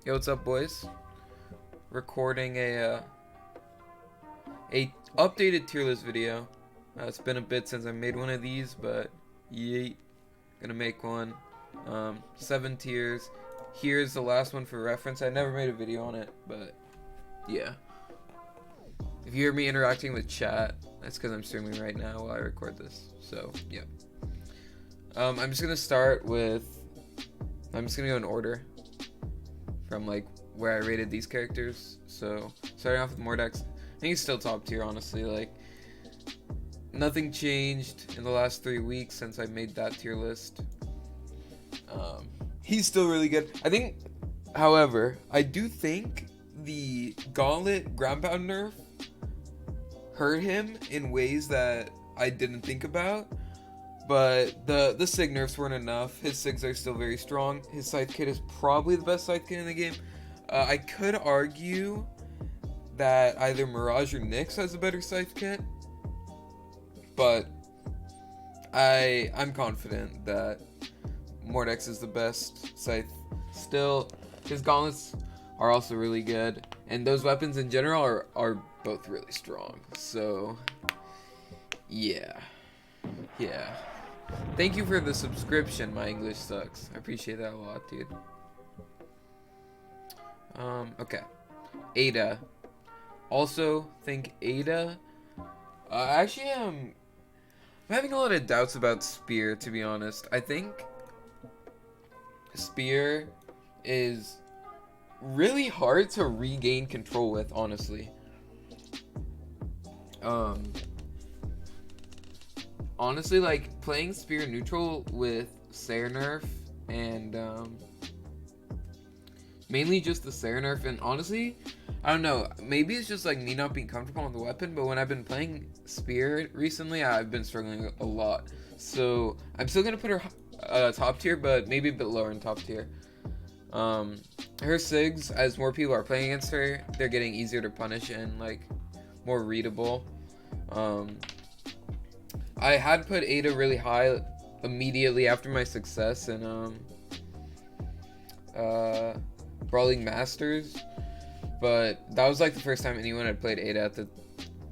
Yo, what's up, boys? Recording a updated tier list video. It's been a bit since I made one of these, but yeet, gonna make one. 7 tiers. Here's the last one for reference. I never made a video on it, but yeah. If you hear me interacting with chat, that's because I'm streaming right now while I record this. So yeah. I'm just gonna start with. I'm just gonna go in order from like where I rated these characters. So starting off with Mordex, I think he's still top tier, honestly. Like nothing changed in the last 3 weeks since I made that tier list. He's still really good. I think, however, I do think the Gauntlet ground pound nerf hurt him in ways that I didn't think about. But the Sig nerfs weren't enough. His Sigs are still very strong. His Scythe kit is probably the best Scythe kit in the game. I could argue that either Mirage or Nyx has a better Scythe kit. But I'm confident that Mordex is the best Scythe. Still, his gauntlets are also really good. And those weapons in general are both really strong. So, yeah. Yeah. Thank you for the subscription. My English sucks. I appreciate that a lot, dude. Okay. Ada. Also, think Ada. Actually, I'm having a lot of doubts about Spear, to be honest. I think Spear is really hard to regain control with, honestly. Honestly, like, playing Spear neutral with Sair nerf and, mainly just the Sair nerf, and honestly, I don't know, maybe it's just, like, me not being comfortable on the weapon, but when I've been playing Spear recently, I've been struggling a lot. So, I'm still gonna put her top tier, but maybe a bit lower in top tier. Her Sigs, as more people are playing against her, they're getting easier to punish and, like, more readable. I had put Ada really high immediately after my success in Brawling Masters, but that was like the first time anyone had played Ada at the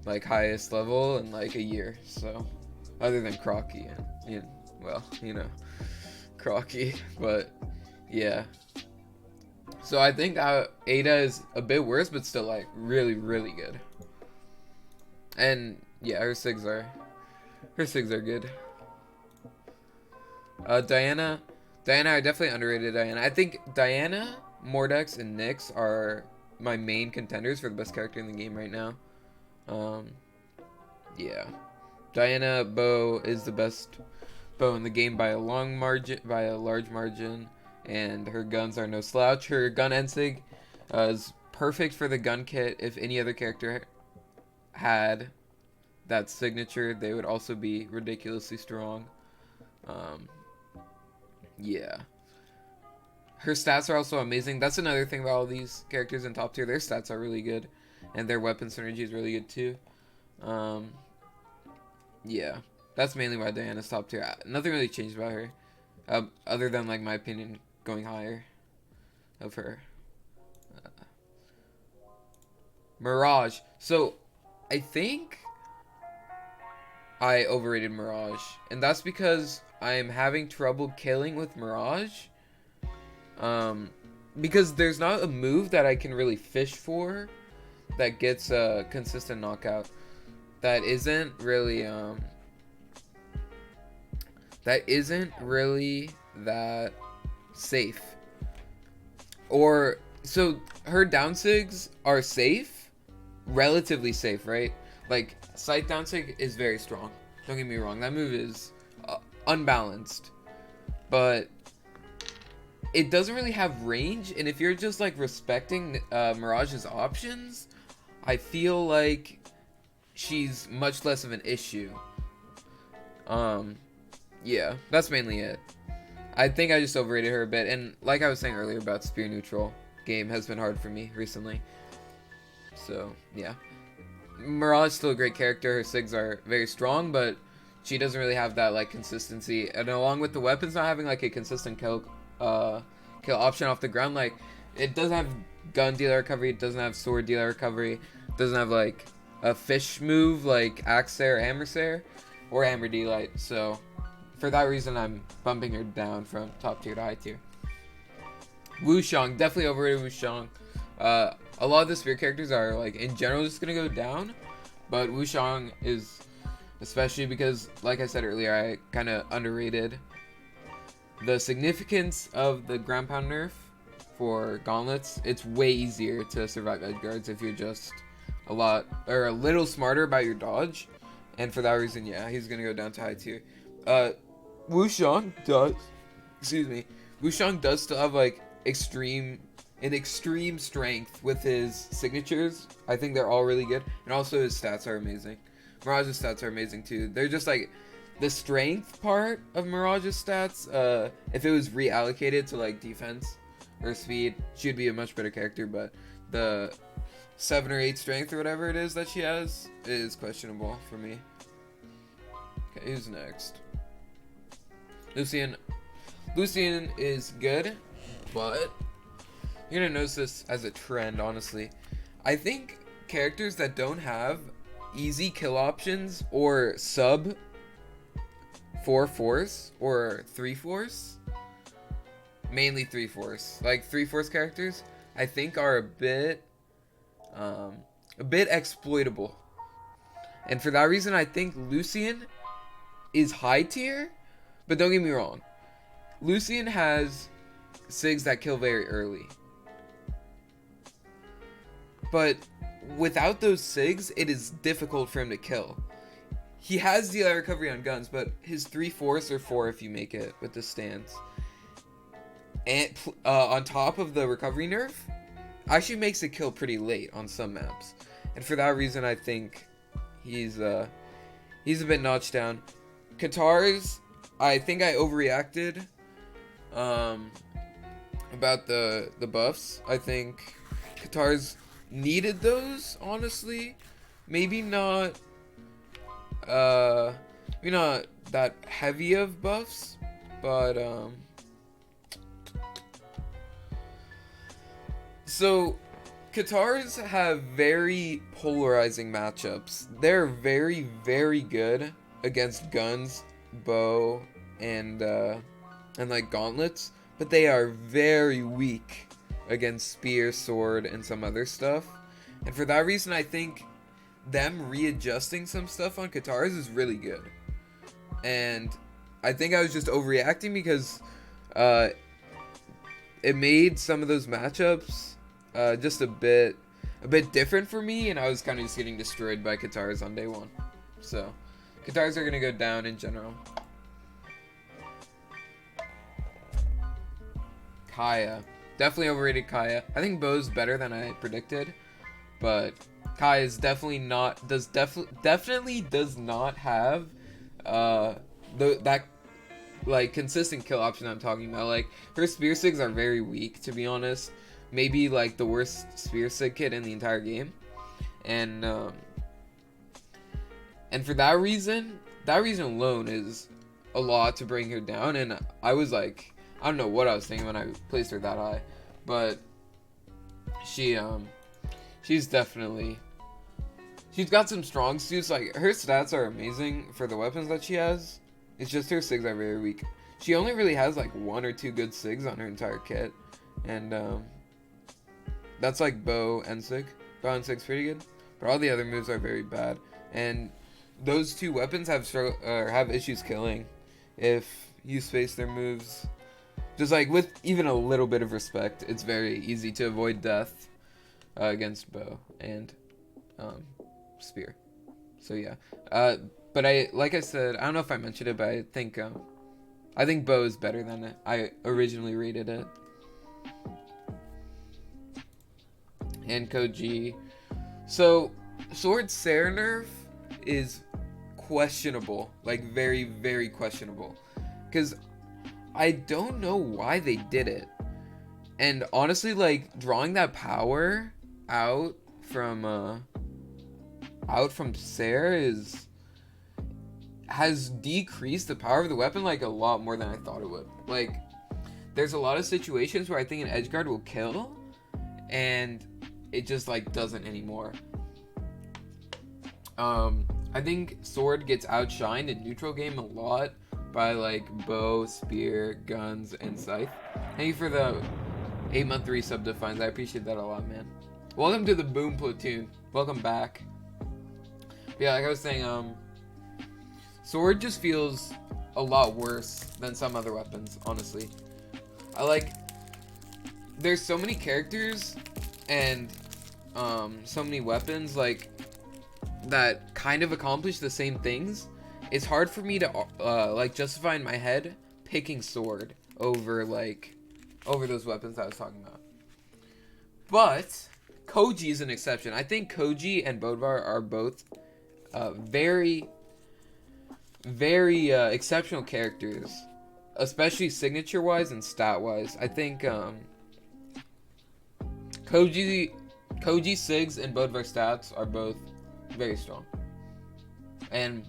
like highest level in like a year. So other than Crocky and Crocky, but yeah. So I think Ada is a bit worse, but still like really good. And yeah, her Sigs are good. Diana, I definitely underrated Diana. I think Diana, Mordex, and Nyx are my main contenders for the best character in the game right now. Yeah. Diana bow is the best bow in the game by a large margin, and her guns are no slouch. Her gun Ensig is perfect for the gun kit. If any other character had that signature, they would also be ridiculously strong. Yeah. Her stats are also amazing. That's another thing about all these characters in top tier. Their stats are really good, and their weapon synergy is really good too. Yeah. That's mainly why Diana's top tier. Nothing really changed about her, other than like my opinion going higher of her. Mirage. So, I think I overrated Mirage, and that's because I am having trouble killing with Mirage. Because there's not a move that I can really fish for that gets a consistent knockout. That isn't really that safe. Or so her down sigs are safe, relatively safe, right? Like Scythe down sig is very strong. Don't get me wrong, that move is unbalanced, but it doesn't really have range. And if you're just like respecting Mirage's options, I feel like she's much less of an issue. Yeah, that's mainly it. I think I just overrated her a bit, and like I was saying earlier about Spear neutral game has been hard for me recently. So yeah. Mirage is still a great character. Her Sigs are very strong, but she doesn't really have that like consistency. And along with the weapons not having like a consistent kill option off the ground, like it doesn't have gun dealer recovery, it doesn't have sword dealer recovery, it doesn't have like a fish move like Axe Slayer or Hammer Slayer or Hammer Delight. So for that reason, I'm bumping her down from top tier to high tier. Wushang, definitely overrated Wushang. A lot of the spear characters are like in general just gonna go down, but Wushang is especially because, like I said earlier, I kind of underrated the significance of the ground pound nerf for gauntlets. It's way easier to survive edge guards if you're just a little smarter about your dodge, and for that reason, yeah, he's gonna go down to high tier. Wushang does still have like extreme strength with his signatures. I think they're all really good, and also his stats are amazing. Mirage's stats are amazing too. They're just like the strength part of Mirage's stats. If it was reallocated to like defense or speed, she'd be a much better character, but the 7 or 8 strength or whatever it is that she has is questionable for me. Okay, who's next? Lucien. Lucien is good, but you're gonna notice this as a trend, honestly. I think characters that don't have easy kill options or sub 4 force or 3 force, mainly 3 force, like 3 force characters, I think are a bit exploitable. And for that reason, I think Lucien is high tier, but don't get me wrong, Lucien has SIGs that kill very early. But without those SIGs, it is difficult for him to kill. He has dealer recovery on guns, but his 3 force or 4 if you make it with the stance. And on top of the recovery nerf, actually makes it kill pretty late on some maps. And for that reason, I think he's a bit notched down. Katars, I think I overreacted about the buffs. I think Katars needed those, honestly. Maybe not that heavy of buffs, but so Katars have very polarizing matchups. They're very, very good against guns, bow, and like gauntlets, but they are very weak against spear, sword, and some other stuff. And for that reason, I think them readjusting some stuff on Katars is really good. And I think I was just overreacting because it made some of those matchups just a bit different for me, and I was kind of just getting destroyed by Katars on day one. So Katars are gonna go down in general. Kaya. Definitely overrated Kaya. I think Bo's better than I predicted, but Kaya is definitely definitely does not have that like consistent kill option I'm talking about. Like her spear sigs are very weak, to be honest. Maybe like the worst spear sig kit in the entire game, and for that reason alone is a lot to bring her down. And I was like, I don't know what I was thinking when I placed her that high, but she's got some strong suits. Like her stats are amazing for the weapons that she has. It's just her sigs are very weak. She only really has like 1 or 2 good sigs on her entire kit, and that's like bow and sig. Bow and sig's pretty good, but all the other moves are very bad. And those 2 weapons have issues killing if you space their moves. Just like with even a little bit of respect, it's very easy to avoid death against bow and spear. So yeah, but like I said, I don't know if I mentioned it, but I think bow is better than I originally rated it. And Koji. So Sword Sarah nerf is questionable, like very, very questionable, because I don't know why they did it. And honestly, like drawing that power out from Sarah has decreased the power of the weapon like a lot more than I thought it would. Like there's a lot of situations where I think an edgeguard will kill, and it just like doesn't anymore. I think sword gets outshined in neutral game a lot by like bow, spear, guns, and scythe. Thank you for the 8-month resub defines. I appreciate that a lot, man. Welcome to the Boom Platoon. Welcome back. But yeah, like I was saying, sword just feels a lot worse than some other weapons, honestly. There's so many characters and so many weapons like that kind of accomplish the same things. It's hard for me to like justify in my head picking sword over those weapons I was talking about. But Koji is an exception. I think Koji and Bodvar are both very exceptional characters, especially signature wise and stat wise. I think Koji, Sigs, and Bodvar stats are both very strong. And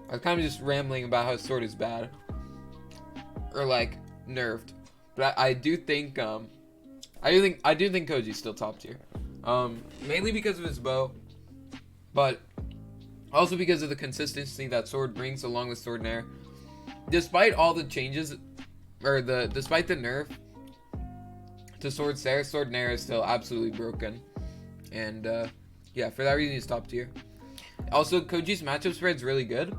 I was kind of just rambling about how sword is bad or like nerfed, but I do think I do think Koji's still top tier, mainly because of his bow, but also because of the consistency that sword brings along with sword nair. Despite all the changes, or despite the nerf to sword nair is still absolutely broken, and yeah, for that reason he's top tier. Also, Koji's matchup spread's really good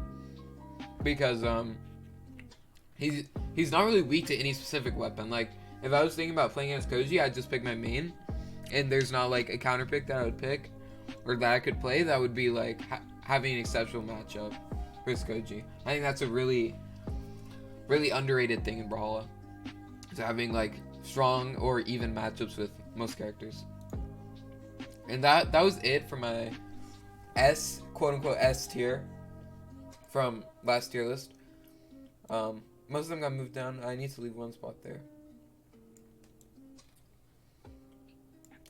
because he's not really weak to any specific weapon. Like, if I was thinking about playing against Koji, I'd just pick my main, and there's not like a counter pick that I would pick or that I could play that would be like having an exceptional matchup versus Koji. I think that's a really underrated thing in Brawlhalla, is having like strong or even matchups with most characters. And that was it for my quote unquote S tier from last tier list. Most of them got moved down. I need to leave one spot there.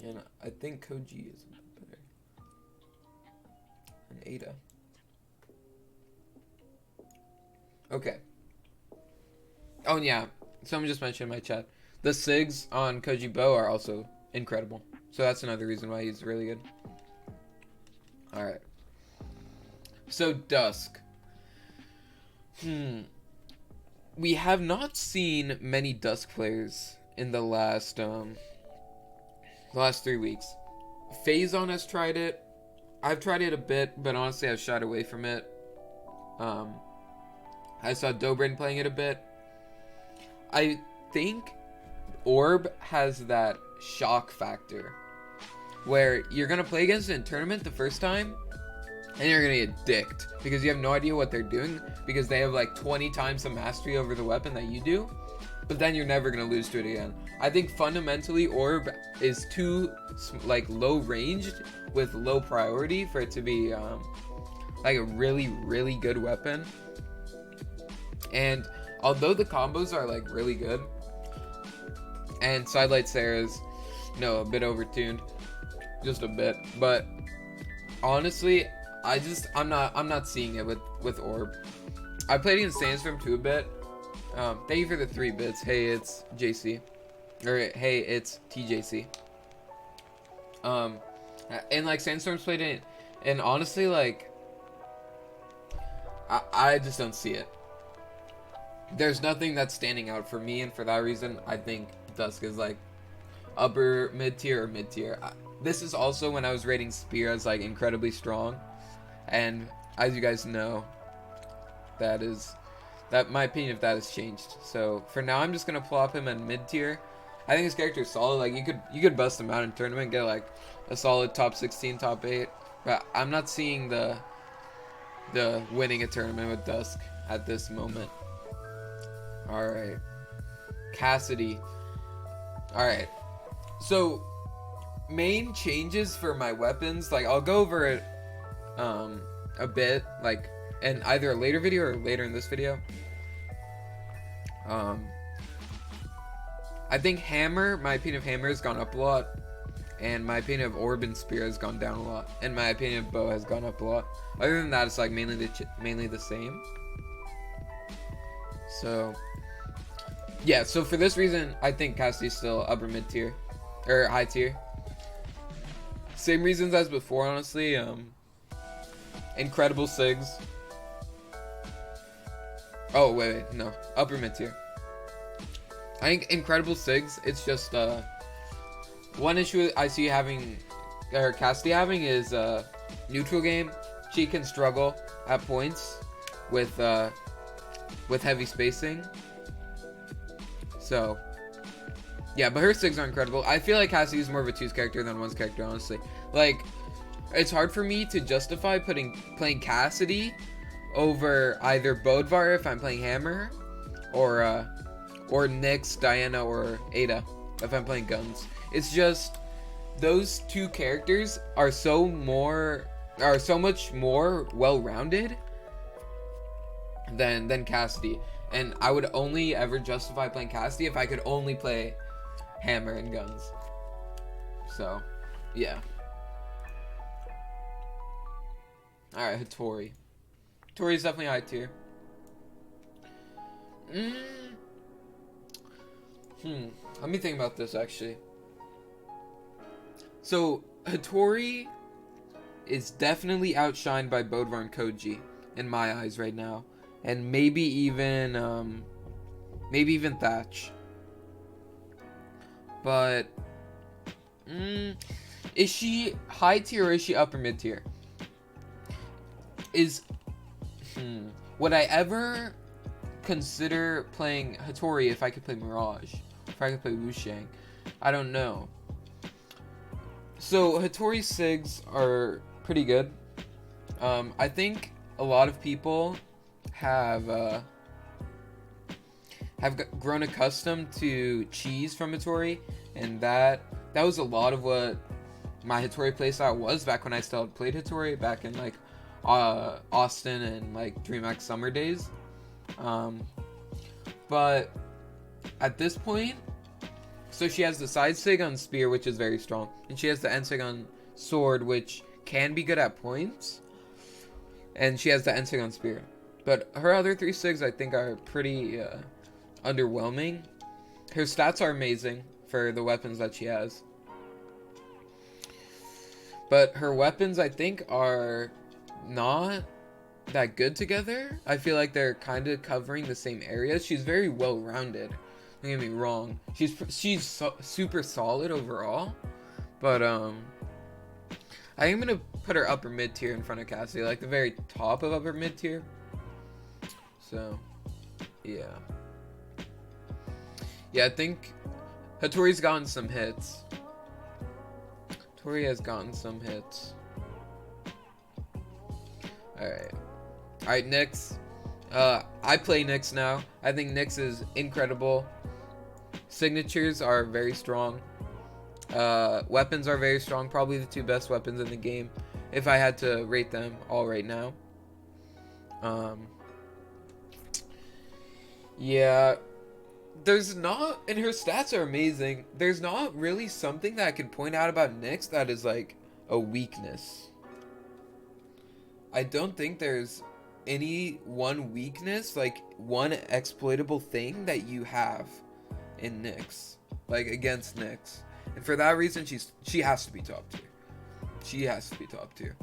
And I think Koji is better. And Ada. Okay. Oh, and yeah. Someone just mentioned in my chat. The Sigs on Koji Bow are also incredible. So that's another reason why he's really good. Alright. So, Dusk. We have not seen many Dusk players in the last 3 weeks. Phazon has tried it. I've tried it a bit, but honestly I've shied away from it. I saw Dobrin playing it a bit. I think Orb has that shock factor where you're gonna play against it in tournament the first time and you're gonna get dicked because you have no idea what they're doing, because they have like 20 times the mastery over the weapon that you do, but then you're never gonna lose to it again. I think fundamentally Orb is too like low ranged with low priority for it to be like a really good weapon. And although the combos are like really good, and Sidelight Sarah's a bit overtuned, just a bit, but honestly I'm not seeing it with Orb. I played against Sandstorm too a bit. Thank you for the 3 bits. Hey, it's JC, or hey, it's TJC. And like Sandstorm's played it, and honestly, like I just don't see it. There's nothing that's standing out for me, and for that reason, I think Dusk is like upper mid-tier or mid-tier. This is also when I was rating Spear as like incredibly strong, and as you guys know, my opinion of that has changed. So for now, I'm just gonna plop him in mid-tier. I think his character is solid. Like you could bust him out in tournament, get like a solid top 16, top 8. But I'm not seeing the winning a tournament with Dusk at this moment. All right, Cassidy. All right, so main changes for my weapons. Like I'll go over it a bit, like in either a later video or later in this video. I think Hammer, my opinion of Hammer has gone up a lot, and my opinion of Orb and Spear has gone down a lot, and my opinion of Bow has gone up a lot. Other than that, it's like mainly the same. So yeah, so for this reason, I think Cassidy's still upper mid tier. or high tier. Same reasons as before, honestly. Incredible Sigs. Oh wait, no, upper mid tier. I think Incredible Sigs. It's just one issue I see having, or Cassidy having, is neutral game. She can struggle at points with heavy spacing. So yeah, but her Sigs are incredible. I feel like Cassidy's more of a 2's character than 1's character, honestly. Like, it's hard for me to justify playing Cassidy over either Bodvar if I'm playing Hammer, or Nyx, Diana, or Ada if I'm playing guns. It's just those 2 characters are so much more well-rounded than Cassidy, and I would only ever justify playing Cassidy if I could only play Hammer and guns. So yeah. Alright, Hattori. Hattori is definitely high tier. Let me think about this, actually. So, Hattori is definitely outshined by Bodvar and Koji, in my eyes right now. And maybe even Thatch. But, is she high tier or is she upper mid tier? Would I ever consider playing Hattori if I could play Mirage? If I could play Lucien? I don't know. So Hattori's Sigs are pretty good. I think a lot of people have grown accustomed to cheese from Hattori, and that was a lot of what my Hattori playstyle was back when I still played Hattori back in like Austin and like DreamHack Summer days. But at this point, so she has the side sig on Spear, which is very strong, and she has the end sig on Sword, which can be good at points, and she has the end sig on Spear. But her other 3 sigs I think are pretty underwhelming. Her stats are amazing for the weapons that she has, but her weapons I think are not that good together. I feel like they're kind of covering the same areas. She's very well rounded, don't get me wrong. She's super solid overall, but I think I'm gonna put her upper mid tier in front of Cassidy, like the very top of upper mid tier. So yeah, I think Hattori's gotten some hits. Hattori has gotten some hits. Alright, Nyx. I play Nyx now. I think Nyx is incredible. Signatures are very strong. Weapons are very strong. Probably the 2 best weapons in the game, if I had to rate them all right now. Yeah, there's not, and her stats are amazing. There's not really something that I can point out about Nyx that is like a weakness. I don't think there's any one weakness, like one exploitable thing that you have in Nyx, like against Nyx. And for that reason, she has to be top tier. She has to be top tier.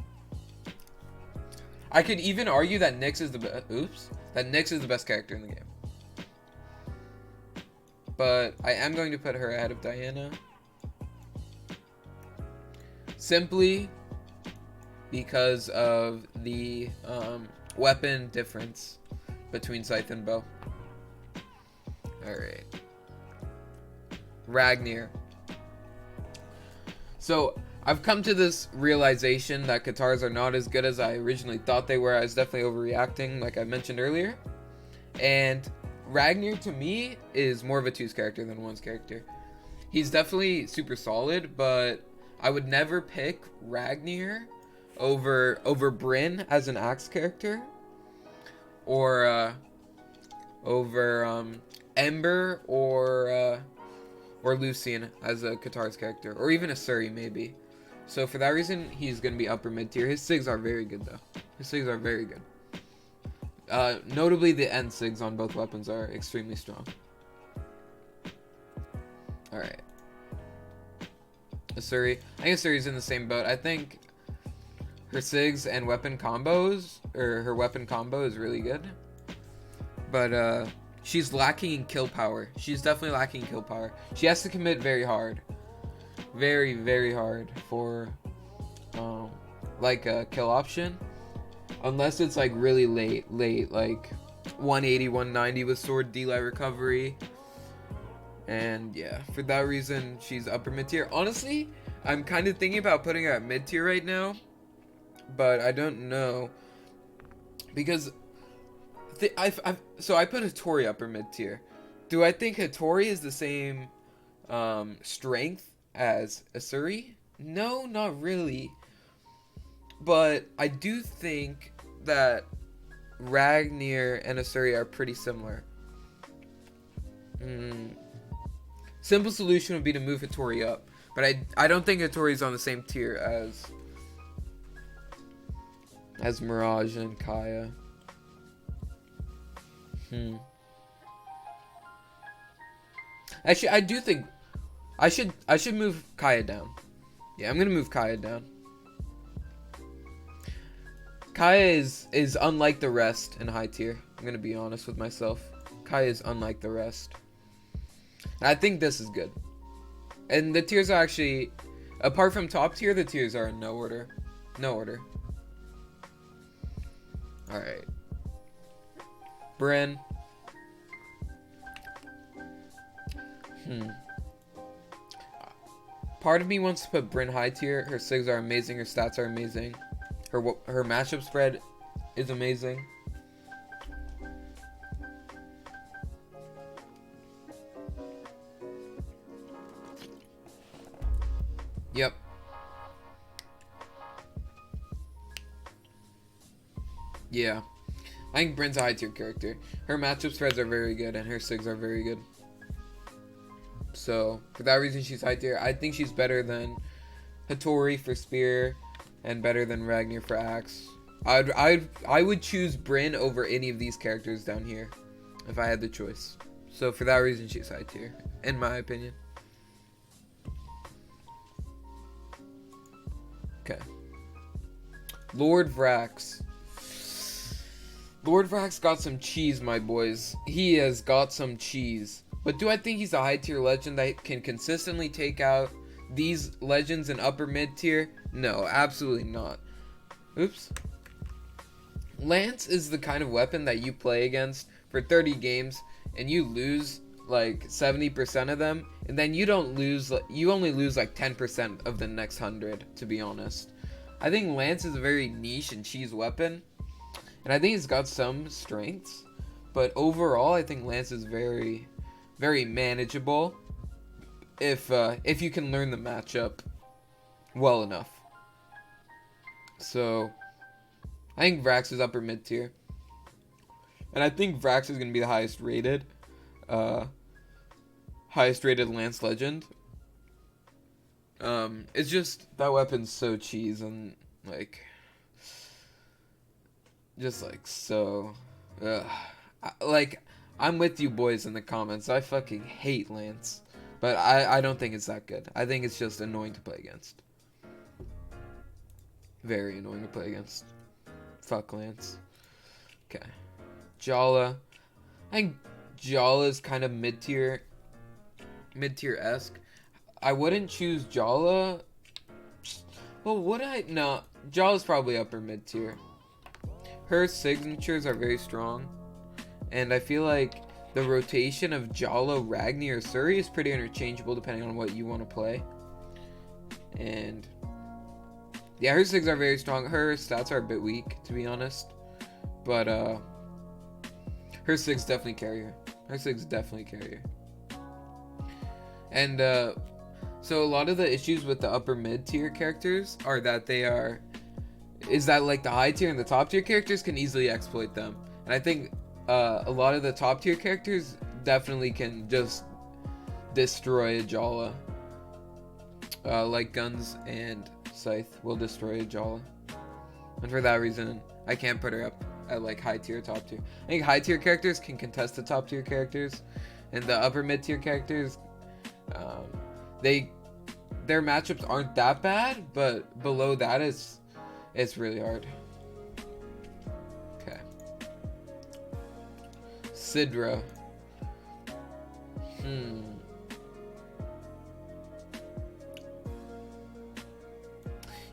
I could even argue that Nyx is the best character in the game. But I am going to put her ahead of Diana, simply because of the weapon difference between Scythe and Bow. Alright. Ragnir. So, I've come to this realization that Katars are not as good as I originally thought they were. I was definitely overreacting, like I mentioned earlier. And Ragnir, to me, is more of a 2's character than 1's character. He's definitely super solid, but I would never pick Ragnir over Brynn as an Axe character, or over Ember or Lucien as a Katars character, or even Asuri maybe. So for that reason, he's gonna be upper mid tier. His sigs are very good though. His sigs are very good. Notably, the end sigs on both weapons are extremely strong. All right. Asuri. I think Asuri's in the same boat. I think her SIGs and weapon combos, or her weapon combo is really good. But she's lacking in kill power. She's definitely lacking in kill power. She has to commit very hard. Very, very hard for like a kill option. Unless it's like really late, like 180, 190 with sword D-Light recovery. And yeah, for that reason, she's upper mid tier. Honestly, I'm kind of thinking about putting her at mid tier right now, but I don't know, because so I put Hattori upper mid tier. Do I think Hattori is the same strength as Asuri? No, not really. But I do think that Ragnir and Asuri are pretty similar. Simple solution would be to move Hattori up, but I don't think Hattori is on the same tier as Mirage and Kaya. Actually, I do think I should move Kaya down. Yeah, I'm gonna move Kaya down. Kaya is unlike the rest in high tier. I'm gonna be honest with myself. Kaya is unlike the rest. And I think this is good. And the tiers are actually, apart from top tier, the tiers are in no order. No order. Alright. Brynn. Part of me wants to put Brynn high tier. Her SIGs are amazing. Her stats are amazing. Her matchup spread is amazing. Yep. Yeah. I think Brynn's a high tier character. Her matchup spreads are very good and her SIGs are very good. So, for that reason, she's high tier. I think she's better than Hattori for Spear and better than Ragnir for Axe. I would choose Brynn over any of these characters down here if I had the choice. So, for that reason, she's high tier, in my opinion. Okay. Lord Vraxx. Lord Vraxx got some cheese, my boys. He has got some cheese. But do I think he's a high tier legend that can consistently take out these legends in upper mid tier? No, absolutely not. Oops. Lance is the kind of weapon that you play against for 30 games and you lose like 70% of them, and then you only lose like 10% of the next 100, to be honest. I think Lance is a very niche and cheese weapon, and I think he's got some strengths, but overall I think Lance is very, very manageable if you can learn the matchup well enough. So I think Vraxx is upper mid tier, and I think Vraxx is going to be the highest rated Lance legend. It's just that weapon's so cheese and like just like so like I'm with you boys in the comments. I fucking hate Lance, but I don't think it's that good. I think it's just annoying to play against. Very annoying to play against. Fuck Lance. Okay. Jhala. I think Jhala is kind of mid-tier-esque. I wouldn't choose Jhala. Well, would I? No. Jhala's probably upper mid-tier. Her signatures are very strong. And I feel like the rotation of Jhala, Ragnir, Asuri is pretty interchangeable depending on what you want to play. And yeah, her sigs are very strong. Her stats are a bit weak, to be honest. But her sigs definitely carry her. Her sigs definitely carry her. And so a lot of the issues with the upper mid tier characters are that is that like the high tier and the top tier characters can easily exploit them. And I think a lot of the top tier characters definitely can just destroy a Jhala. Like Guns and Scythe will destroy a Jhala. And for that reason, I can't put her up at like high tier, top tier. I think high tier characters can contest the top tier characters, and the upper mid tier characters, they their matchups aren't that bad, but below that it's really hard. Okay. Sidra.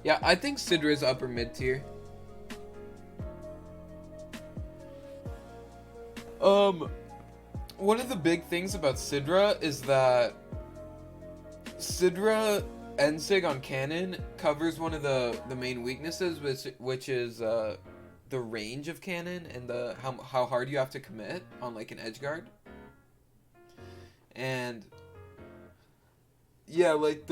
Yeah, I think Sidra is upper mid tier. One of the big things about Sidra is that Sidra Ensig on Cannon covers one of the main weaknesses, which is the range of Cannon and the how hard you have to commit on like an edge guard. And yeah, like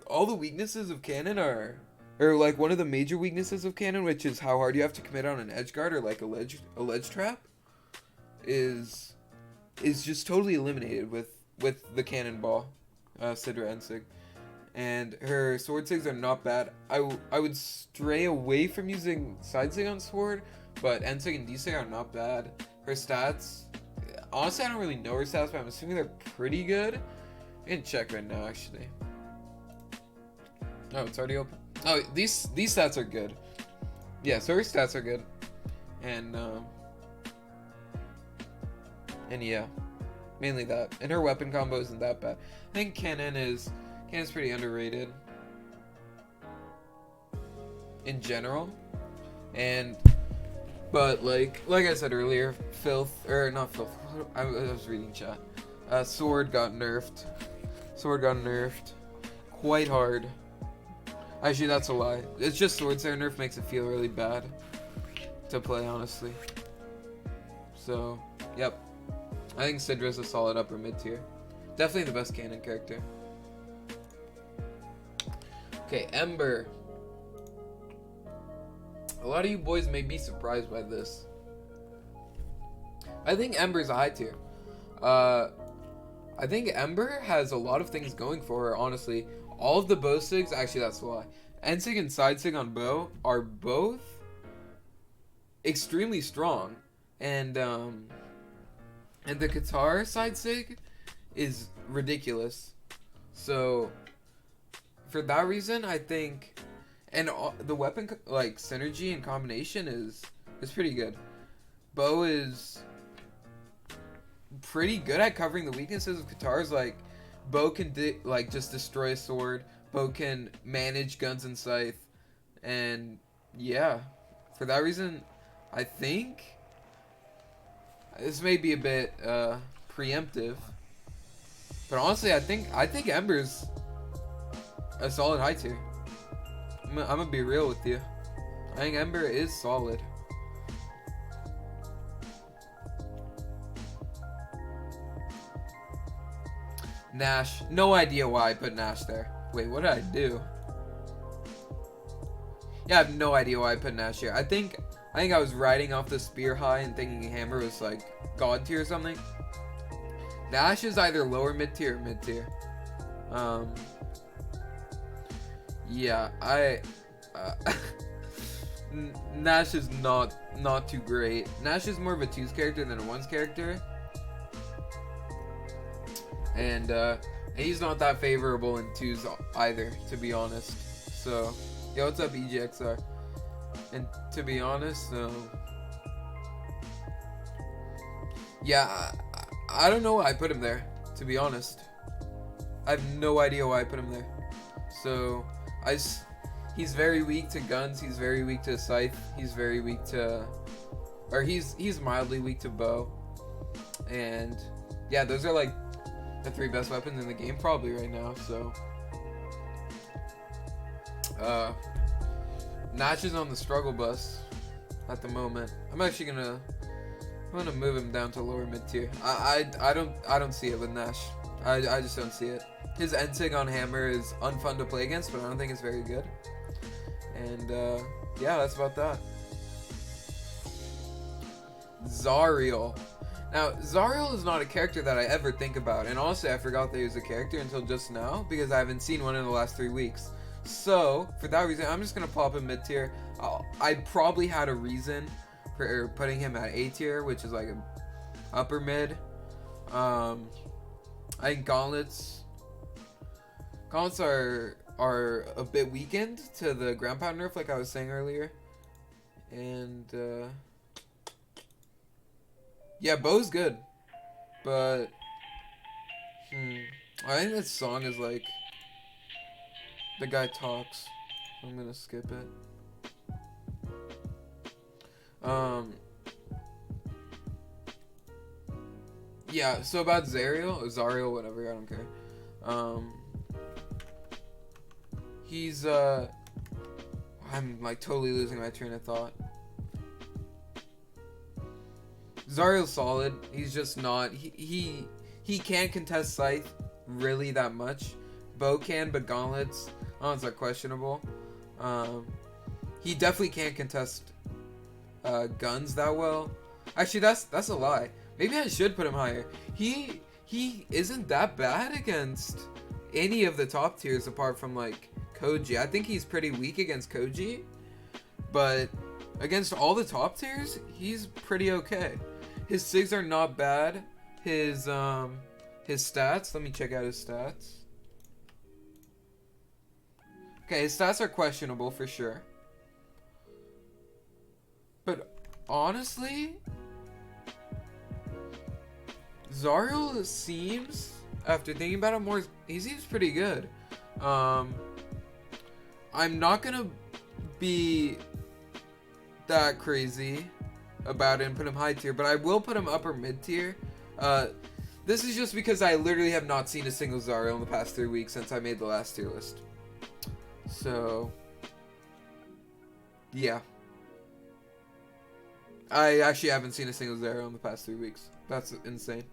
all the weaknesses of Cannon are, or like one of the major weaknesses of Cannon, which is how hard you have to commit on an edge guard or like a ledge trap, is just totally eliminated with the Cannonball, Sidra Ensig. And her sword sigs are not bad. I would stray away from using side sig on sword, but Ensig and D-sig are not bad. Her stats, honestly I don't really know her stats, but I'm assuming they're pretty good. I can check right now actually. Oh, it's already open. Oh, these stats are good. Yeah, so her stats are good. And yeah, mainly that. And her weapon combo isn't that bad. I think Cannon's pretty underrated in general. But like I said earlier, not filth. I was reading chat. Sword got nerfed. Sword got nerfed quite hard. Actually, that's a lie. It's just sword ser nerf makes it feel really bad to play, honestly. So, yep. I think Sidra's a solid upper mid tier. Definitely the best Cannon character. Okay, Ember. A lot of you boys may be surprised by this. I think Ember's a high tier. I think Ember has a lot of things going for her, honestly. All of the bow sigs, actually that's a lie. Ensig and side sig on bow are both extremely strong. And the Qatar side sig is ridiculous. So for that reason, I think, and the weapon like synergy and combination is pretty good. Bow is pretty good at covering the weaknesses of Qatar's. Like Bow can just destroy a sword. Bow can manage guns and scythe, and yeah, for that reason, I think this may be a bit preemptive, but honestly, I think Ember's a solid high tier. I'm gonna be real with you. I think Ember is solid. Gnash. No idea why I put Gnash there. Wait, what did I do? Yeah, I have no idea why I put Gnash here. I think I was riding off the spear high and thinking Hammer was like god tier or something. Gnash is either lower mid tier or mid tier. Yeah, Gnash is not too great. Gnash is more of a 2's character than a 1's character. And he's not that favorable in 2's either, to be honest. So, yo, what's up, EGXR? And to be honest, yeah, I don't know why I put him there, to be honest. I have no idea why I put him there. So, he's very weak to guns, he's very weak to scythe, he's very weak to, or he's mildly weak to bow. And yeah, those are like the 3 best weapons in the game probably right now. So Notch is on the struggle bus at the moment. I'm gonna move him down to lower mid tier. I don't see it with Gnash. I just don't see it. His Ensig on Hammer is unfun to play against, but I don't think it's very good. And yeah, that's about that. Zariel. Now, Zariel is not a character that I ever think about, and honestly, I forgot that he was a character until just now, because I haven't seen one in the last 3 weeks. So, for that reason, I'm just going to pop him mid-tier. I probably had a reason for putting him at A-tier, which is like an upper mid. I think Gauntlets are are a bit weakened to the ground pound nerf, like I was saying earlier. And yeah, Bo's good, but I think this song is like the guy talks. I'm gonna skip it. Yeah, so about Zariel, whatever, I don't care. He's I'm like totally losing my train of thought. Zariel's solid. He's just not. He can't contest Scythe really that much. Bo can, but Gauntlets, it's like questionable. He definitely can't contest guns that well. Actually, that's a lie. Maybe I should put him higher. He isn't that bad against any of the top tiers apart from like Koji. I think he's pretty weak against Koji, but against all the top tiers, he's pretty okay. His SIGs are not bad. His stats, let me check out his stats. Okay, his stats are questionable for sure. But honestly, Zariel seems, after thinking about it more, he seems pretty good. I'm not gonna be that crazy about it and put him high tier, but I will put him upper mid tier. This is just because I literally have not seen a single Zariel in the past 3 weeks since I made the last tier list. So, yeah. I actually haven't seen a single Zariel in the past 3 weeks. That's insane.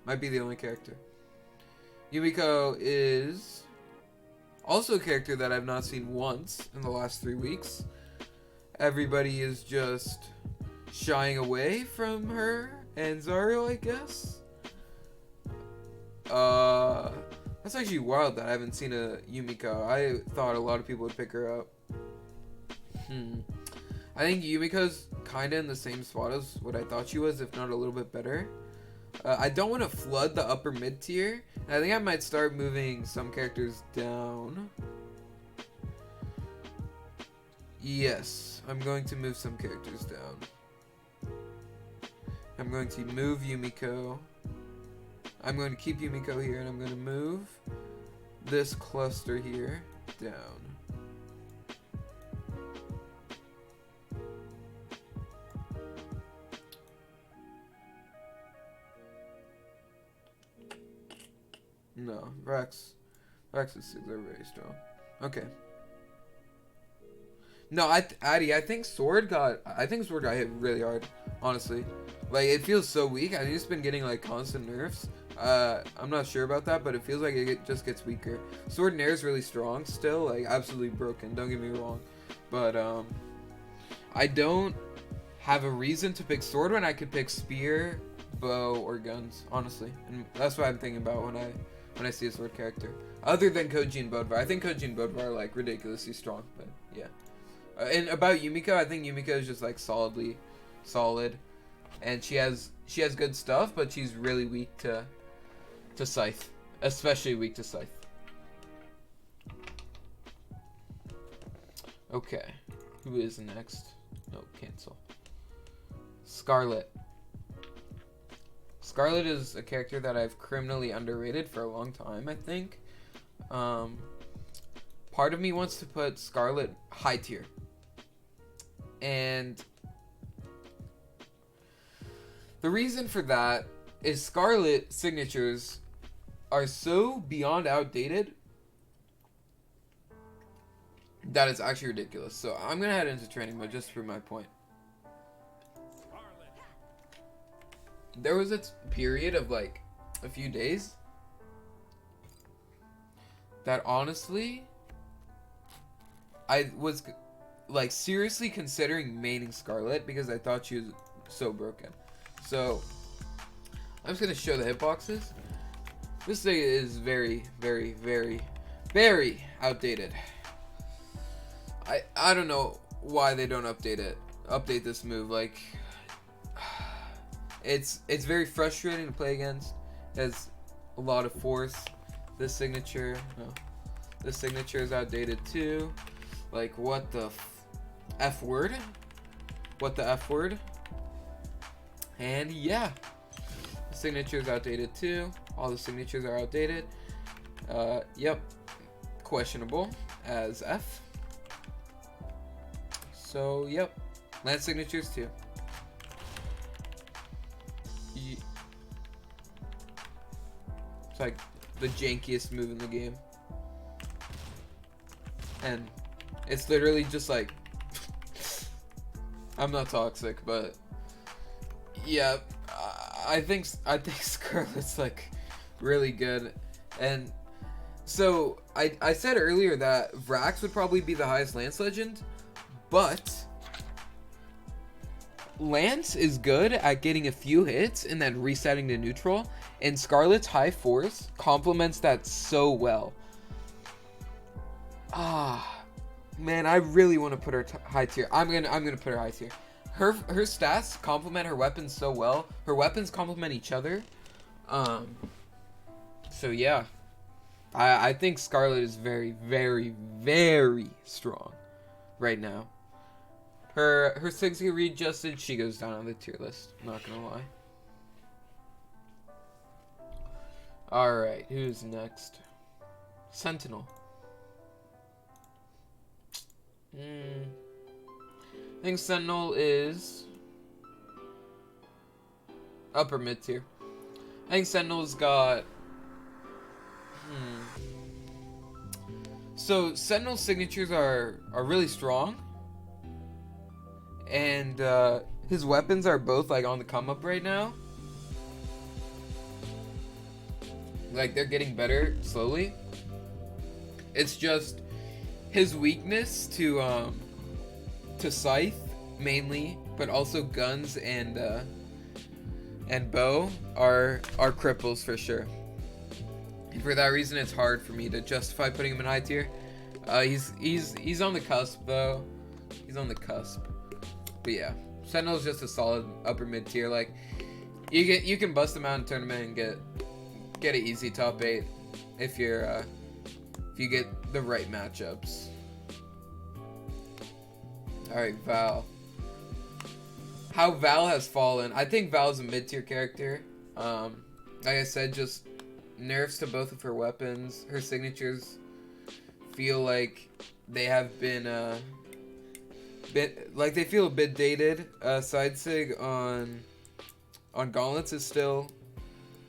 Might be the only character. Yumiko is also a character that I've not seen once in the last 3 weeks. Everybody is just shying away from her and Zariel, I guess. That's actually wild that I haven't seen a Yumiko. I thought a lot of people would pick her up. I think Yumiko's kind of in the same spot as what I thought she was, if not a little bit better. I don't want to flood the upper mid tier. And I think I might start moving some characters down. Yes, I'm going to move some characters down. I'm going to move Yumiko. I'm going to keep Yumiko here, and I'm going to move this cluster here down. No, Vraxx's SIGs are very strong. Okay. No, Addy, I think Sword got hit really hard, honestly. Like, it feels so weak. I think it's been getting, like, constant nerfs. I'm not sure about that, but it feels like it just gets weaker. Sword and Air is really strong still, like, absolutely broken, don't get me wrong. But, I don't have a reason to pick Sword when I could pick Spear, Bow, or Guns, honestly. And that's what I'm thinking about when I see a Sword character. Other than Koji and Bodvar. I think Koji and Bodvar are, like, ridiculously strong, but, yeah. And about Yumiko, I think Yumiko is just, like, solid. And she has good stuff, but she's really weak to Scythe. Especially weak to Scythe. Okay. Who is next? No, cancel. Scarlet. Scarlet is a character that I've criminally underrated for a long time, I think. Part of me wants to put Scarlet high tier. And the reason for that is Scarlet signatures are so beyond outdated that it's actually ridiculous. So I'm going to head into training mode just to prove my point. There was a period of like a few days that honestly I was like seriously considering maining Scarlet because I thought she was so broken. So I'm just gonna show the hitboxes. This thing is very, very, very, very outdated. I don't know why they don't update this move. Like it's very frustrating to play against. It has a lot of force. This signature, no. The signature is outdated too. Like, what the F word? What the F word? And yeah, the signature is outdated too. All the signatures are outdated. Yep, questionable as F. So yep, land signatures too. It's like the jankiest move in the game, and it's literally just like I'm not toxic, but yeah, I think Scarlet's like really good. And so I said earlier that Vraxx would probably be the highest Lance legend, but Lance is good at getting a few hits and then resetting to neutral, and Scarlet's high force complements that so well. Man, I really want to put her high tier. I'm gonna put her high tier. Her stats complement her weapons so well. Her weapons complement each other. So yeah, I think Scarlet is very, very, very strong right now. Her 6 readjusted, she goes down on the tier list. I'm not gonna lie. All right, who's next? Sentinel. I think Sentinel is upper mid tier. I think Sentinel's got So Sentinel's signatures are really strong, and his weapons are both like on the come up right now. Like, they're getting better slowly. It's just his weakness to scythe mainly, but also guns and bow are cripples for sure. And for that reason, it's hard for me to justify putting him in high tier. He's on the cusp though. He's on the cusp. But yeah, Sentinel's just a solid upper mid tier. Like, you can bust him out in tournament and get an easy top 8 if you get the right matchups. Alright, Val. How Val has fallen. I think Val's a mid-tier character. Like I said, just nerfs to both of her weapons. Her signatures feel like they have been they feel a bit dated. Side sig on gauntlets is still,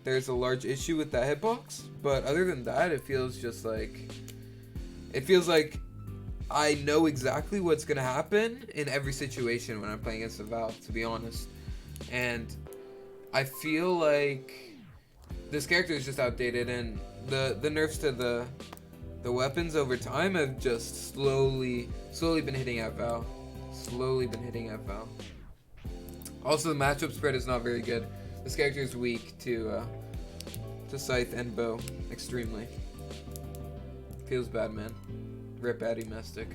there's a large issue with that hitbox, but other than that, it feels like I know exactly what's gonna happen in every situation when I'm playing against a Val, to be honest. And I feel like this character is just outdated, and the nerfs to the weapons over time have just slowly been hitting at Val. Also, the matchup spread is not very good. This character is weak to scythe and bow extremely. Feels bad, man. Rip Addy Mystic.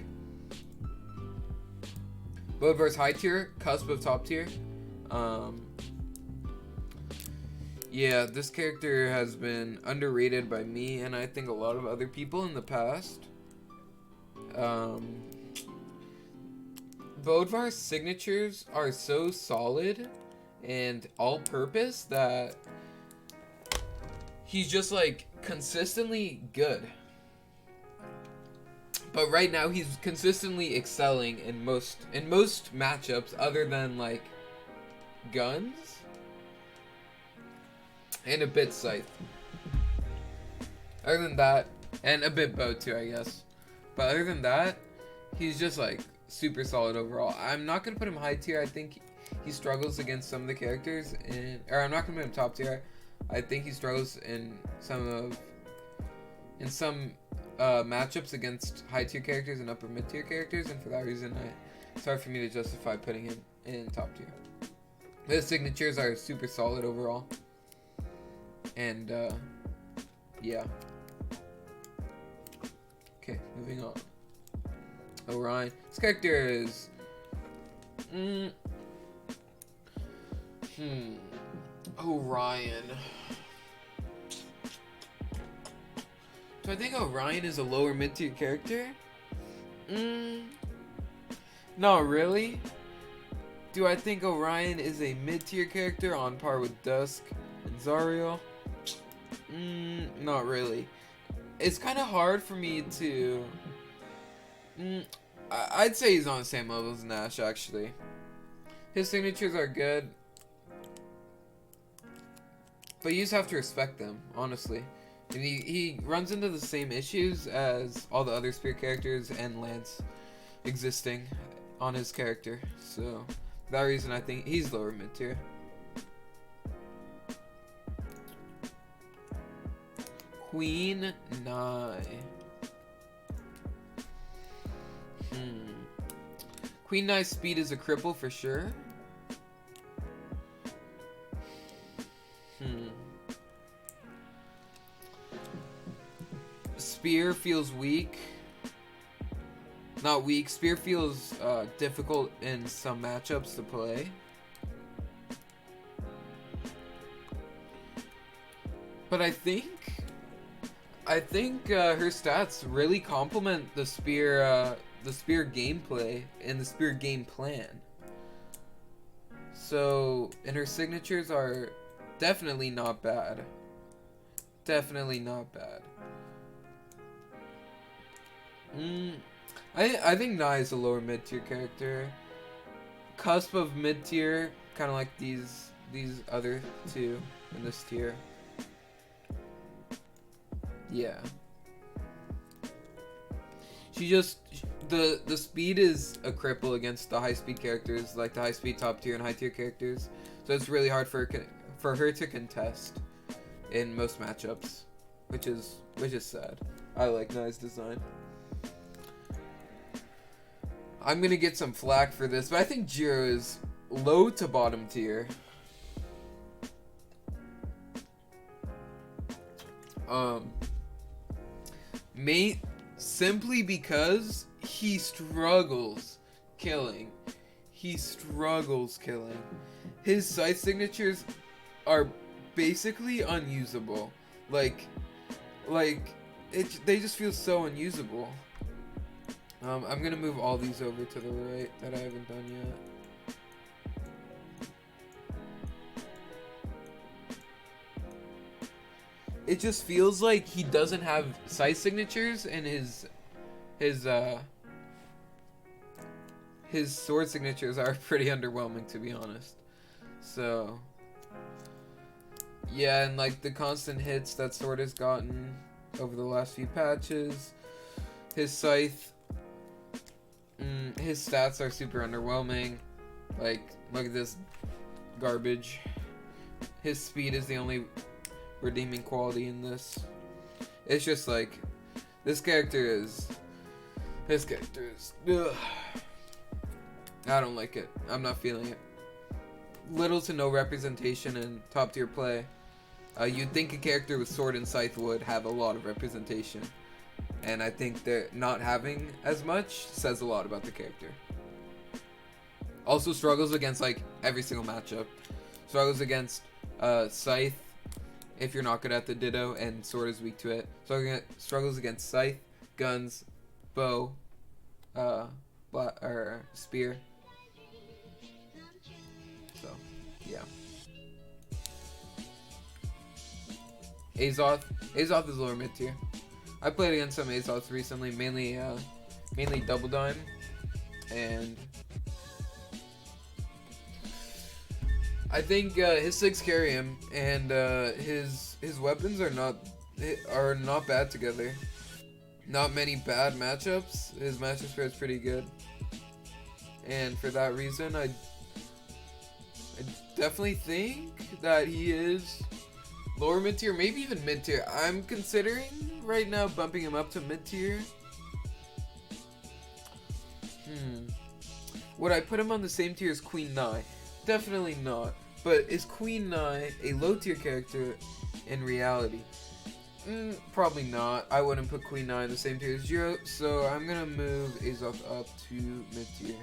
Bodvar's high tier, cusp of top tier. Yeah, this character has been underrated by me and I think a lot of other people in the past. Bodvar's signatures are so solid and all-purpose that he's just like consistently good. But right now he's consistently excelling in most matchups other than like guns and a bit scythe. Other than that, and a bit bow too, I guess. But other than that, he's just like super solid overall. I'm not gonna put him high tier. I think he struggles against some of the characters, or I'm not gonna put him top tier. I think he struggles in some matchups against high tier characters and upper mid tier characters, and for that reason, it's hard for me to justify putting him in top tier. His signatures are super solid overall, and yeah. Okay, moving on. Orion. This character is Orion. Do I think Orion is a lower mid-tier character? Not really. Do I think Orion is a mid-tier character on par with Dusk and Zariel? Not really. It's kind of hard for me to... I'd say he's on the same level as Gnash, actually. His signatures are good. But you just have to respect them, honestly. And he runs into the same issues as all the other Spear characters and Lance existing on his character. So, for that reason, I think he's lower mid-tier. Queen Nai. Queen Nai's speed is a cripple for sure. Spear feels weak. Not weak. Spear feels difficult in some matchups to play. But I think her stats really complement the spear gameplay and the spear game plan. So, and her signatures are definitely not bad. Definitely not bad. I think Nai is a lower mid-tier character. Cusp of mid-tier, kind of like these other two in this tier. Yeah. She just the speed is a cripple against the high speed characters, like the high speed top tier and high tier characters. So it's really hard for her to contest in most matchups, which is sad. I like Nai's design. I'm gonna get some flack for this, but I think Jiro is low to bottom tier. Simply because he struggles killing. His scythe signatures are basically unusable. They just feel so unusable. I'm gonna move all these over to the right that I haven't done yet. It just feels like he doesn't have scythe signatures, and his sword signatures are pretty underwhelming, to be honest. So yeah, and like the constant hits that sword has gotten over the last few patches, his scythe, his stats are super underwhelming. Like, look at this garbage. His speed is the only redeeming quality in this. It's just like this character is ugh. I don't like it. I'm not feeling it. Little to no representation in top tier play. You'd think a character with sword and scythe would have a lot of representation, and I think they're not having as much says a lot about the character. Also struggles against like every single matchup. Struggles against scythe if you're not good at the ditto, and sword is weak to it. Struggles against scythe, guns, bow, or spear. So, yeah. Azoth is lower mid tier. I played against some Azoths recently, mainly Double Dime, and I think his 6 carry him, and his weapons are not bad together. Not many bad matchups. His matchup spread is pretty good, and for that reason, I definitely think that he is lower mid tier, maybe even mid tier. I'm considering right now bumping him up to mid tier. Would I put him on the same tier as Queen Nai? Definitely not. But is Queen Nai a low tier character in reality? Probably not. I wouldn't put Queen Nai in the same tier as Jiro, so I'm gonna move Azoth up to mid tier.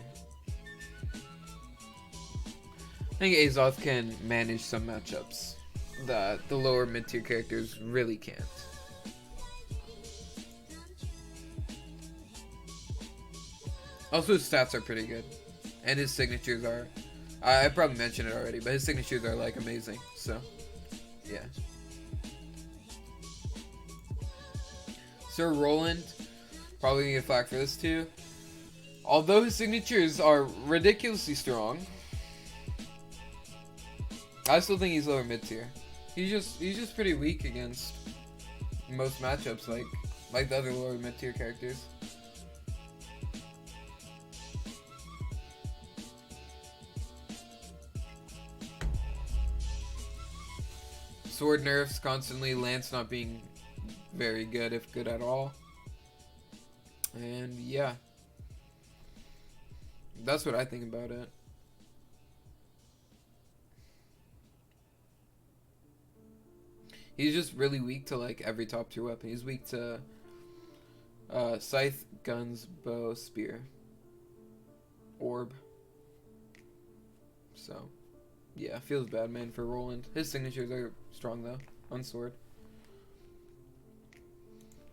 I think Azoth can manage some matchups that the lower mid tier characters really can't. Also, his stats are pretty good, and his signatures are. I probably mentioned it already, but his signatures are like amazing. So, yeah. Sir Roland, probably gonna get flack for this too. Although his signatures are ridiculously strong, I still think he's lower mid tier. He's just pretty weak against most matchups, like the other lower mid tier characters. Sword nerfs constantly, Lance not being very good, if good at all. And yeah, that's what I think about it. He's just really weak to like every top tier weapon. He's weak to scythe, guns, bow, spear, orb. So yeah, feels bad, man, for Roland. His signatures are strong though on sword.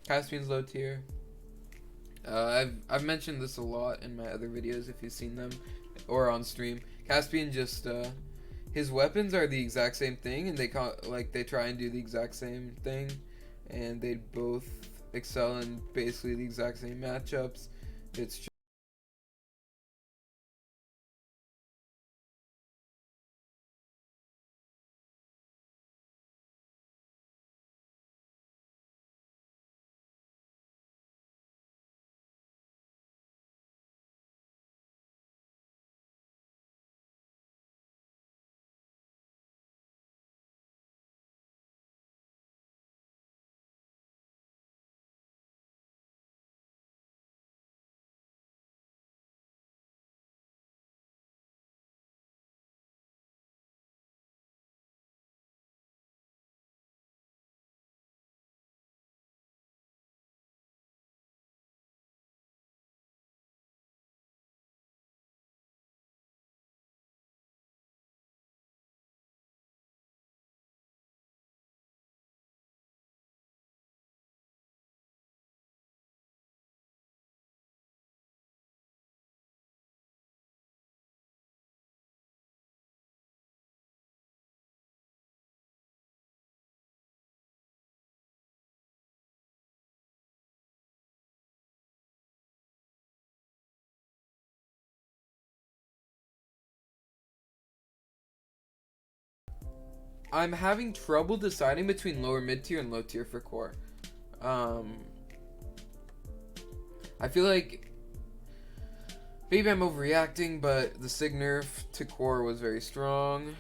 Caspian's low tier. I've mentioned this a lot in my other videos if you've seen them or on stream. Caspian just his weapons are the exact same thing, and they try and do the exact same thing, and they both excel in basically the exact same matchups. It's just I'm having trouble deciding between lower mid tier and low tier for core. I feel like maybe I'm overreacting, but the sig nerf to core was very strong.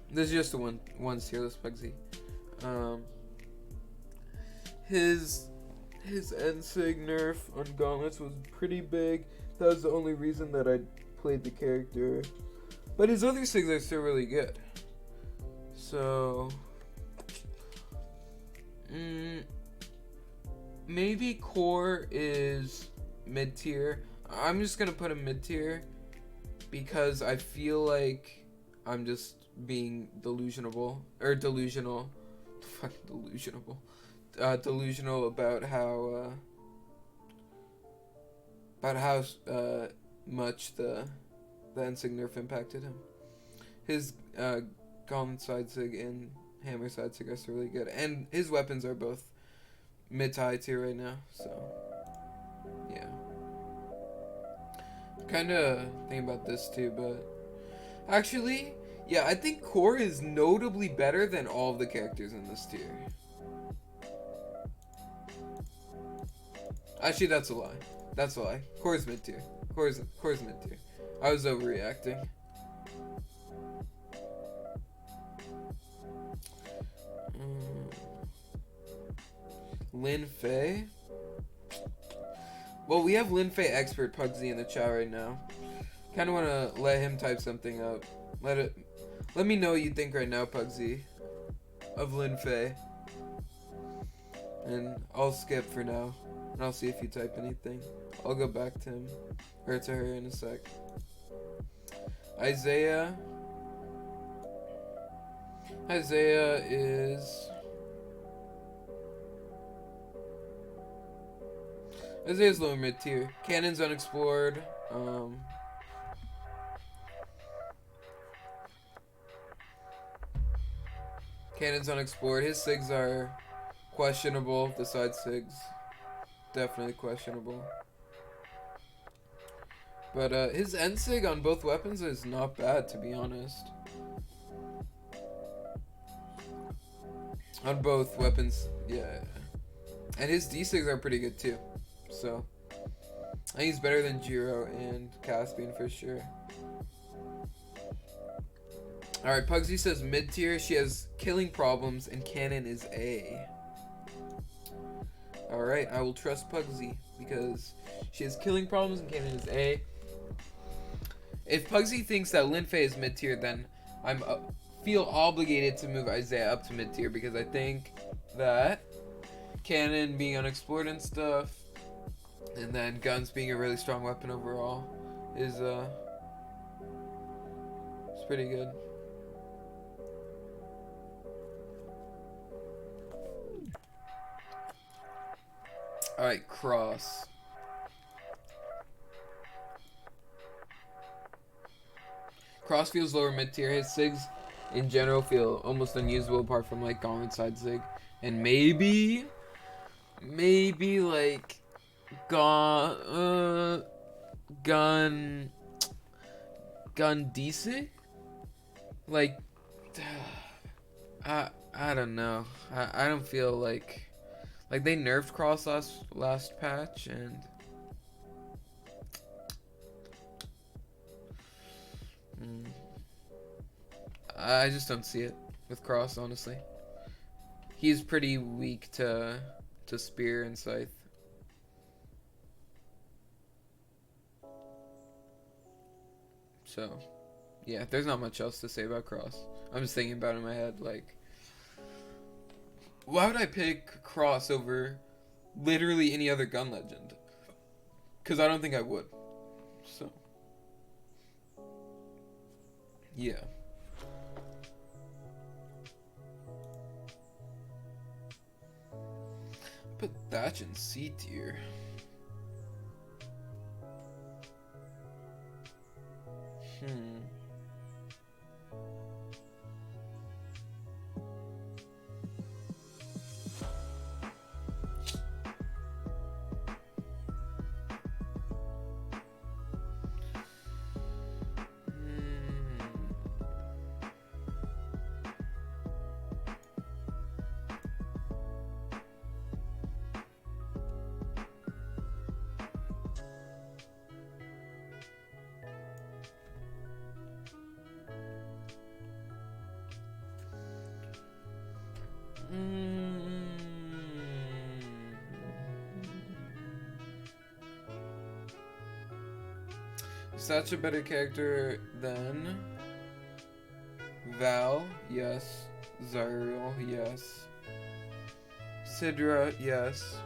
This is just the one tierless Pugsy. His end sig nerf on gauntlets was pretty big. That was the only reason that I played the character. But his other sigs are still really good. So maybe core is mid tier. I'm just gonna put him mid tier because I feel like I'm just being delusional about how much the Ensig nerf impacted him. His Gauntlet side sig and Hammer side sig are really good, and his weapons are both mid to high tier right now. So yeah, kind of thinking about this too, but actually, yeah, I think core is notably better than all of the characters in this tier. Actually, that's a lie. That's a lie. Core's mid tier. Core's mid tier. I was overreacting. Lin Fei. Well, we have Lin Fei expert Pugsy in the chat right now. Kind of want to let him type something up. Let me know what you think right now, Pugsy, of Lin Fei. And I'll skip for now, and I'll see if you type anything. I'll go back to him or to her in a sec. Isaiah is Isaiah's lower mid tier. Cannon's unexplored. Cannon's unexplored. His SIGs are questionable. The side SIGs, definitely questionable. But his end SIG on both weapons is not bad, to be honest. On both weapons, yeah. And his D-SIGs are pretty good too. So, I think he's better than Jiro and Caspian for sure. Alright, Pugsy says mid-tier. She has killing problems and Cannon is A. Alright, I will trust Pugsy because she has killing problems and Cannon is A. If Pugsy thinks that Lin Fei is mid-tier, then I feel obligated to move Isaiah up to mid-tier because I think that Cannon being unexplored and stuff, and then guns being a really strong weapon overall is it's pretty good. Alright, Cross. Cross feels lower mid-tier. His SIGs in general feel almost unusable apart from like Gauntlet side SIG. And maybe like gun D-SIG? Like I don't know. I don't feel like they nerfed Cross last patch and I just don't see it with Cross, honestly. He's pretty weak to Spear and Scythe. So, yeah, there's not much else to say about Cross. I'm just thinking about it in my head, like, why would I pick Cross over literally any other gun legend? Because I don't think I would. So, yeah. Put Thatch in C tier. Such a better character than Val, yes. Zariel, yes. Sidra, yes.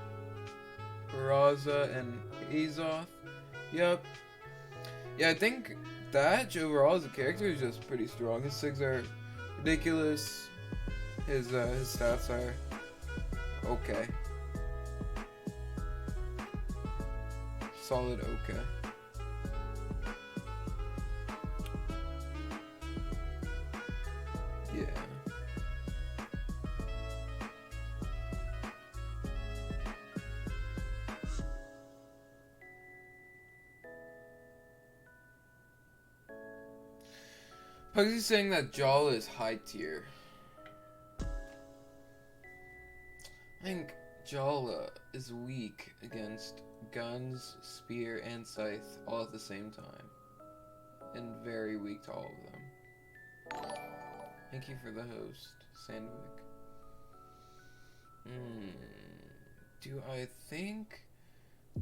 Barraza and Azoth, yep. Yeah, I think Thatch overall as a character is just pretty strong. His SIGs are ridiculous. His stats are okay. Solid okay. Yeah. Pugsy's saying that Jhala is high tier. I think Jhala is weak against guns, spear, and scythe all at the same time. And very weak to all of them. Thank you for the host, Sandwick. Do I think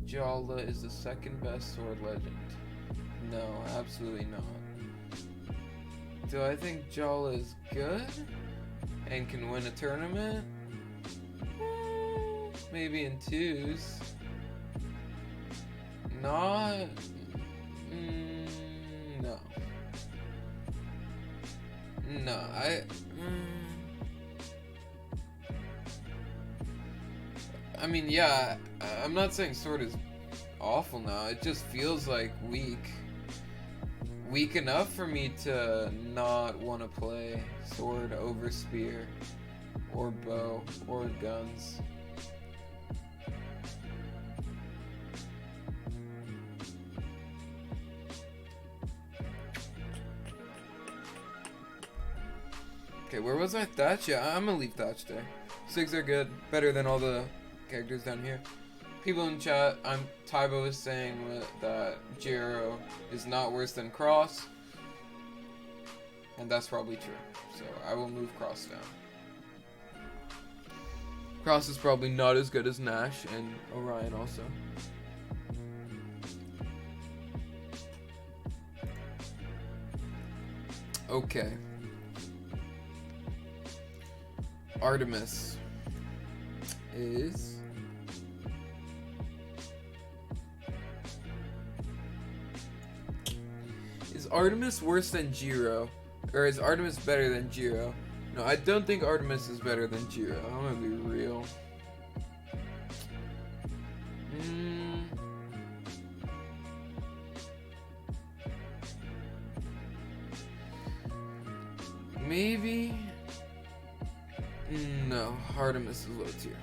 Jhala is the second best sword legend? No, absolutely not. Do I think Jhala is good and can win a tournament? Maybe in twos. Not. No. No, I mean, yeah, I'm not saying sword is awful now. It just feels like weak. Weak enough for me to not want to play sword over spear, or bow, or guns. Okay, where was I? Thatch? Yeah, I'm gonna leave Thatch there. Sigs are good, better than all the characters down here. People in chat, Tybo is saying that Jiro is not worse than Cross, and that's probably true. So I will move Cross down. Cross is probably not as good as Gnash and Orion also. Okay. Artemis is Artemis worse than Jiro? Or is Artemis better than Jiro? No, I don't think Artemis is better than Jiro. I'm gonna be real. Maybe. No, Artemis is low tier.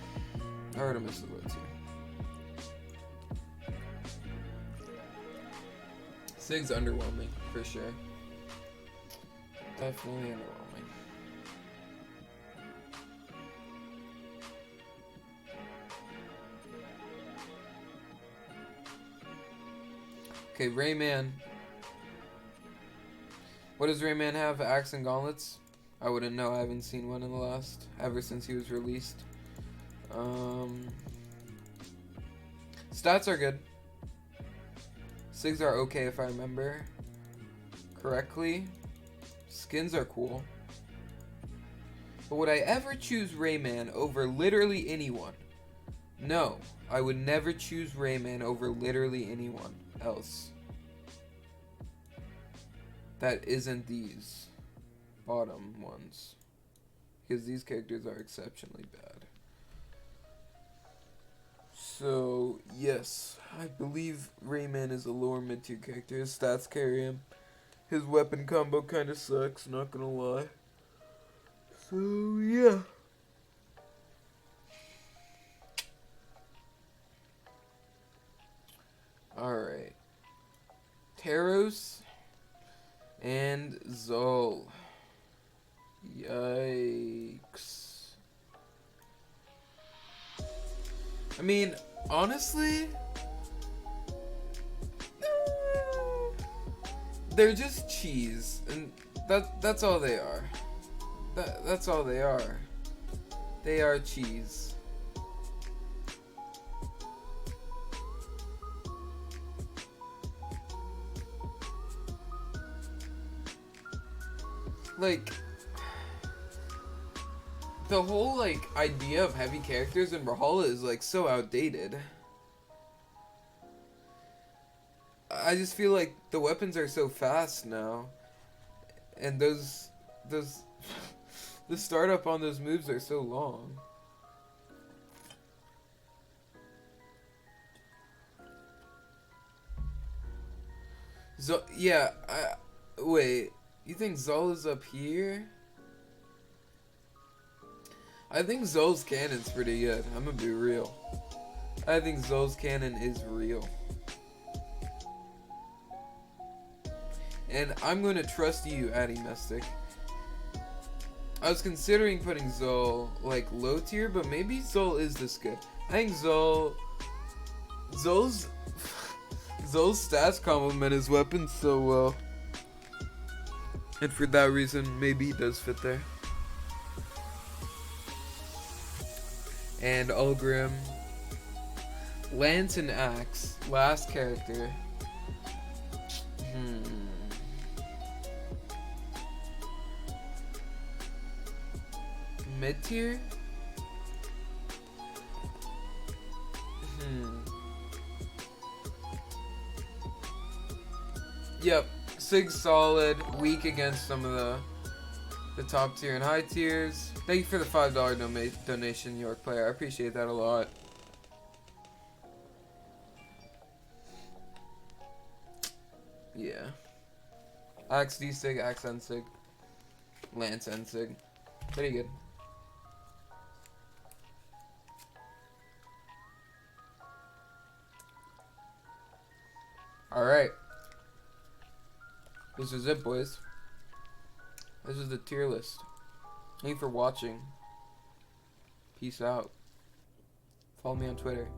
Artemis is low tier. Sig's underwhelming, for sure. Definitely underwhelming. Okay, Rayman. What does Rayman have? Axe and gauntlets? I wouldn't know. I haven't seen one in the last ever since he was released. Stats are good. Sigs are okay if I remember correctly. Skins are cool. But would I ever choose Rayman over literally anyone? No, I would never choose Rayman over literally anyone else. That isn't these bottom ones. Because these characters are exceptionally bad. So, yes, I believe Rayman is a lower mid-tier character. His stats carry him. His weapon combo kind of sucks, not gonna lie. So, yeah. Alright. Teros and Xull. Yikes. I mean, honestly, they're just cheese, and that's all they are. That's all they are. They are cheese. Like, the whole, like, idea of heavy characters in Brawlhalla is, like, so outdated. I just feel like the weapons are so fast now. And those the startup on those moves are so long. Yeah, wait, you think Xull is up here? I think Xull's cannon's pretty good. I'm gonna be real. I think Xull's cannon is real. And I'm gonna trust you, Addy Mystic. I was considering putting Xull like low tier, but maybe Xull is this good. I think Xull's stats complement his weapons so well. And for that reason, maybe he does fit there. And Ulgrim. Lance and Axe. Last character. Mid tier? Yep. Sig's solid. Weak against some of the top tier and high tiers. Thank you for the $5 donation, York player. I appreciate that a lot. Yeah. Axe D-Sig, Axe N-Sig, Lance N-Sig. Pretty good. Alright. This is it, boys. This is the tier list. Thank you for watching. Peace out. Follow me on Twitter.